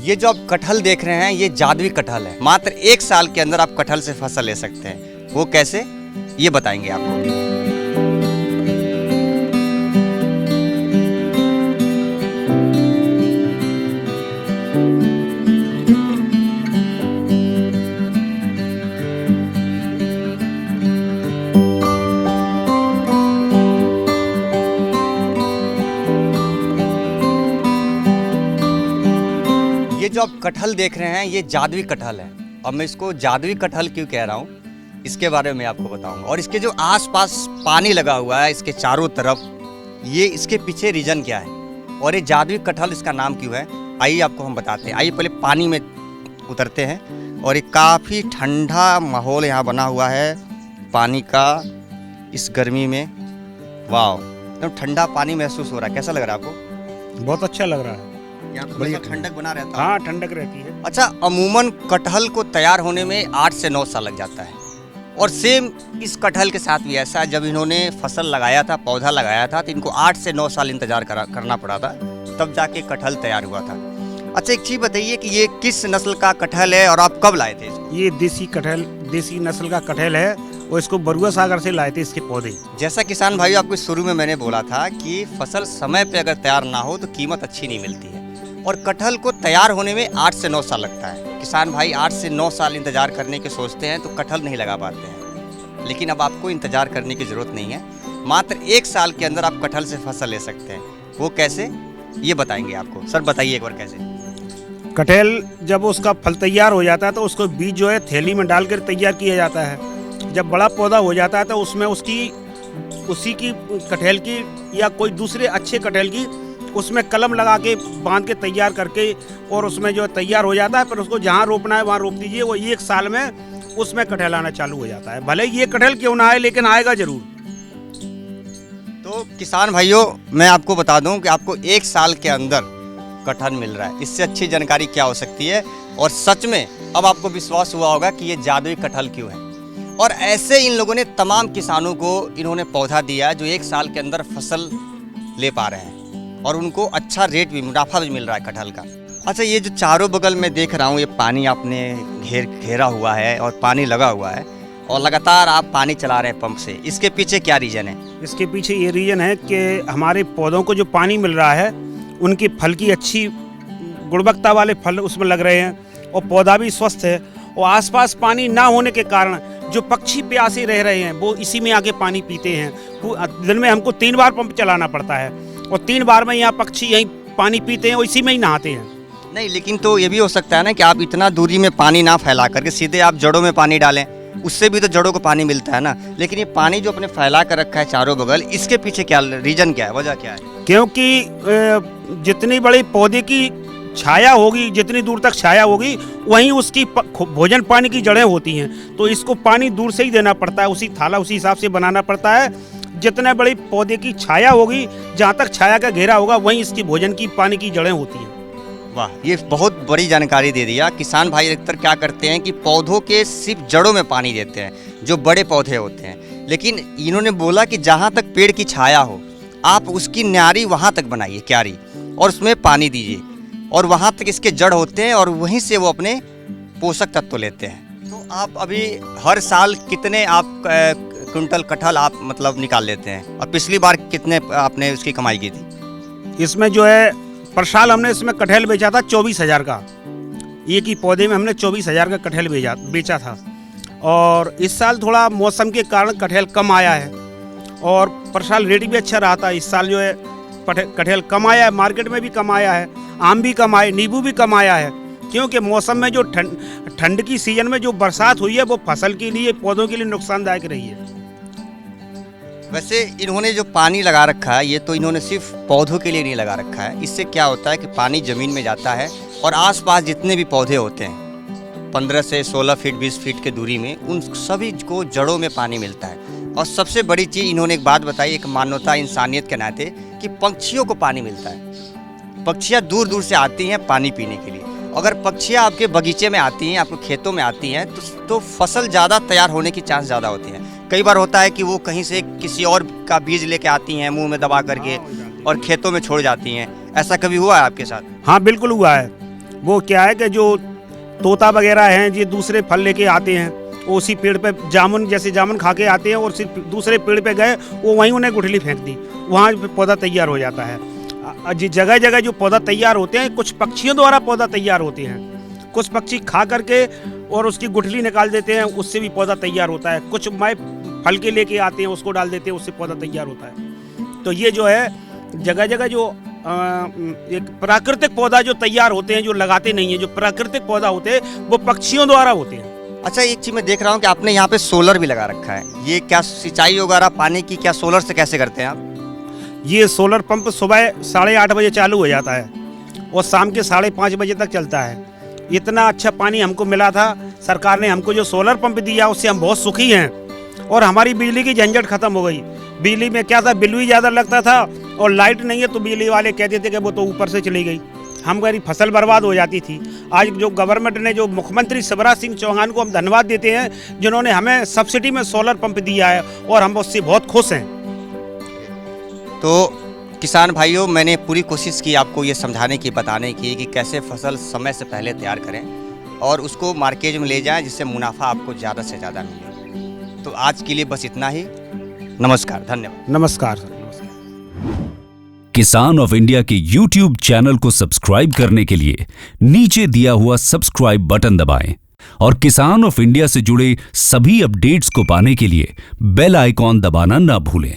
ये जो आप कटहल देख रहे हैं ये जादुई कटहल है। मात्र 1 साल के अंदर आप कटहल से फसल ले सकते हैं। वो कैसे, ये बताएंगे आपको। ये जो आप कटहल देख रहे हैं ये जादुई कटहल है। अब मैं इसको जादुई कटहल क्यों कह रहा हूँ इसके बारे में आपको बताऊंगा। और इसके जो आसपास पानी लगा हुआ है इसके चारों तरफ, ये इसके पीछे रीजन क्या है और ये जादुई कटहल इसका नाम क्यों है, आइए आपको हम बताते हैं। आइए पहले पानी में उतरते हैं और ये काफ़ी ठंडा माहौल यहाँ बना हुआ है पानी का इस गर्मी में। वाह, एकदम ठंडा पानी महसूस हो रहा है। कैसा लग रहा है आपको? बहुत अच्छा लग रहा है। यहाँ तो बढ़िया ठंडक बना रहता है। हाँ, ठंडक रहती है। अच्छा, अमूमन कटहल को तैयार होने में 8 से 9 साल लग जाता है और सेम इस कटहल के साथ भी ऐसा है। जब इन्होंने फसल लगाया था, पौधा लगाया था, तो इनको 8 से 9 साल इंतजार करना पड़ा था, तब जाके कटहल तैयार हुआ था। अच्छा, एक चीज़ बताइए कि ये किस नस्ल का कटहल है और आप कब लाए थे इसको? ये देसी नस्ल का कटहल है और इसको बरुआ सागर से लाए थे इसके पौधे। जैसा किसान भाई आपको शुरू में मैंने बोला था कि फसल समय पे अगर तैयार ना हो तो कीमत अच्छी नहीं मिलती है और कटहल को तैयार होने में 8 से 9 साल लगता है। किसान भाई 8 से 9 साल इंतजार करने के सोचते हैं तो कटहल नहीं लगा पाते हैं, लेकिन अब आपको इंतजार करने की ज़रूरत नहीं है। मात्र 1 साल के अंदर आप कटहल से फसल ले सकते हैं। वो कैसे, ये बताएंगे आपको। सर बताइए एक बार कैसे। कटहल जब उसका फल तैयार हो जाता है तो उसको बीज जो है थैली में डालकर तैयार किया जाता है। जब बड़ा पौधा हो जाता है तो उसमें उसी की कटहल की या कोई दूसरे अच्छे कटहल की उसमें कलम लगा के बांध के तैयार करके और उसमें जो तैयार हो जाता है, फिर उसको जहाँ रोपना है वहाँ रोप दीजिए। वो 1 साल में उसमें कटहल आना चालू हो जाता है। भले ये कटहल क्यों ना आए लेकिन आएगा जरूर। तो किसान भाइयों, मैं आपको बता दूं कि आपको 1 साल के अंदर कटहल मिल रहा है। इससे अच्छी जानकारी क्या हो सकती है। और सच में अब आपको विश्वास हुआ होगा कि ये जादुई कटहल क्यों है। और ऐसे इन लोगों ने तमाम किसानों को इन्होंने पौधा दिया जो 1 साल के अंदर फसल ले पा रहे हैं और उनको अच्छा रेट भी, मुनाफा भी मिल रहा है कटहल का। अच्छा, ये जो चारों बगल में देख रहा हूँ ये पानी आपने घेरा हुआ है और पानी लगा हुआ है और लगातार आप पानी चला रहे हैं पंप से, इसके पीछे क्या रीजन है? इसके पीछे ये रीजन है कि हमारे पौधों को जो पानी मिल रहा है उनकी फल की अच्छी गुणवत्ता वाले फल उसमें लग रहे हैं और पौधा भी स्वस्थ है। और आसपास पानी ना होने के कारण जो पक्षी प्यासे रह रहे हैं वो इसी में आके पानी पीते हैं। दिन में हमको 3 बार पंप चलाना पड़ता है और 3 बार में यहाँ पक्षी यहीं पानी पीते हैं और इसी में ही नहाते हैं। नहीं, लेकिन तो ये भी हो सकता है ना कि आप इतना दूरी में पानी ना फैला करके सीधे आप जड़ों में पानी डालें, उससे भी तो जड़ों को पानी मिलता है ना। लेकिन ये पानी जो अपने फैला कर रखा है चारों बगल, इसके पीछे क्या रीजन, क्या है, वजह क्या है? क्योंकि जितनी बड़ी पौधे की छाया होगी, जितनी दूर तक छाया होगी वहीं उसकी भोजन पानी की जड़ें होती हैं। तो इसको पानी दूर से ही देना पड़ता है, उसी थाला उसी हिसाब से बनाना पड़ता है। जितने बड़ी पौधे की छाया होगी, जहाँ तक छाया का घेरा होगा वहीं इसकी भोजन की पानी की जड़ें होती हैं। वाह, ये बहुत बड़ी जानकारी दे दिया। किसान भाई अधिकतर क्या करते हैं कि पौधों के सिर्फ जड़ों में पानी देते हैं जो बड़े पौधे होते हैं, लेकिन इन्होंने बोला कि जहाँ तक पेड़ की छाया हो आप उसकी न्यारी वहाँ तक बनाइए, क्यारी, और उसमें पानी दीजिए और वहाँ तक इसके जड़ होते हैं और वहीं से वो अपने पोषक तत्व लेते हैं। तो आप अभी हर साल कितने आप क्विंटल कटहल आप मतलब निकाल लेते हैं और पिछली बार कितने आपने उसकी कमाई की थी? इसमें जो है पर साल हमने इसमें कटहल बेचा था 24,000 का। एक ही पौधे में हमने 24,000 का कटहल बेचा था। और इस साल थोड़ा मौसम के कारण कटहल कम आया है और पर साल रेट भी अच्छा रहा था। इस साल जो है कटहल कम आया है, मार्केट में भी कम आया है, आम भी कम आए, नींबू भी कम आया है। क्योंकि मौसम में जो ठंड की सीजन में जो बरसात हुई है वो फसल के लिए, पौधों के लिए नुकसानदायक रही है। वैसे इन्होंने जो पानी लगा रखा है ये तो इन्होंने सिर्फ पौधों के लिए नहीं लगा रखा है। इससे क्या होता है कि पानी ज़मीन में जाता है और आसपास जितने भी पौधे होते हैं 15 से 16 फीट 20 फीट के दूरी में, उन सभी को जड़ों में पानी मिलता है। और सबसे बड़ी चीज़ इन्होंने एक बात बताई, एक मानवता इंसानियत के नाते, कि पक्षियों को पानी मिलता है। पक्षियाँ दूर दूर से आती हैं पानी पीने के लिए। अगर पक्षियाँ आपके बगीचे में आती हैं, आपके खेतों में आती हैं तो फसल ज़्यादा तैयार होने की चांस ज़्यादा होती हैं। कई बार होता है कि वो कहीं से किसी और का बीज लेके आती हैं मुंह में दबा करके और खेतों में छोड़ जाती हैं। ऐसा कभी हुआ है आपके साथ? हाँ, बिल्कुल हुआ है। वो क्या है कि जो तोता वगैरह हैं ये दूसरे फल लेके आते हैं, वो उसी पेड़ पे जामुन जैसे जामुन खा के आते हैं और सिर्फ दूसरे पेड़ पे गए वो वहीं उन्हें गुठली फेंक दी, वहाँ पौधा तैयार हो जाता है। जगह जगह जो पौधा तैयार होते हैं कुछ पक्षियों द्वारा पौधा तैयार होते हैं, कुछ पक्षी खा करके और उसकी गुठली निकाल देते हैं, उससे भी पौधा तैयार होता है। कुछ मैं फल के लेके आते हैं उसको डाल देते हैं, उससे पौधा तैयार होता है। तो ये जो है जगह जगह जो एक प्राकृतिक पौधा जो तैयार होते हैं, जो लगाते नहीं है, जो प्राकृतिक पौधा होते हैं वो पक्षियों द्वारा होते हैं। अच्छा, एक चीज़ मैं देख रहा हूँ कि आपने यहाँ पे सोलर भी लगा रखा है, ये क्या सिंचाई वगैरह पानी की क्या सोलर से कैसे करते हैं आप? ये सोलर पंप सुबह 8:30 बजे चालू हो जाता है और शाम के 5:30 बजे तक चलता है। इतना अच्छा पानी हमको मिला था, सरकार ने हमको जो सोलर पंप दिया उससे हम बहुत सुखी हैं और हमारी बिजली की झंझट खत्म हो गई। बिजली में क्या था, बिल भी ज़्यादा लगता था और लाइट नहीं है तो बिजली वाले कहते थे कि वो तो ऊपर से चली गई, हमारी फसल बर्बाद हो जाती थी। आज जो गवर्नमेंट ने, जो मुख्यमंत्री शिवराज सिंह चौहान को हम धन्यवाद देते हैं जिन्होंने हमें सब्सिडी में सोलर पंप दिया है और हम उससे बहुत खुश हैं। तो किसान भाइयों, मैंने पूरी कोशिश की आपको ये समझाने की, बताने की कि कैसे फसल समय से पहले तैयार करें और उसको मार्केट में ले जाएं जिससे मुनाफा आपको ज़्यादा से ज़्यादा मिले। तो आज के लिए बस इतना ही। नमस्कार, धन्यवाद। नमस्कार सर। किसान ऑफ इंडिया के YouTube चैनल को सब्सक्राइब करने के लिए नीचे दिया हुआ सब्सक्राइब बटन दबाएं और किसान ऑफ इंडिया से जुड़े सभी अपडेट्स को पाने के लिए बेल आइकॉन दबाना ना भूलें।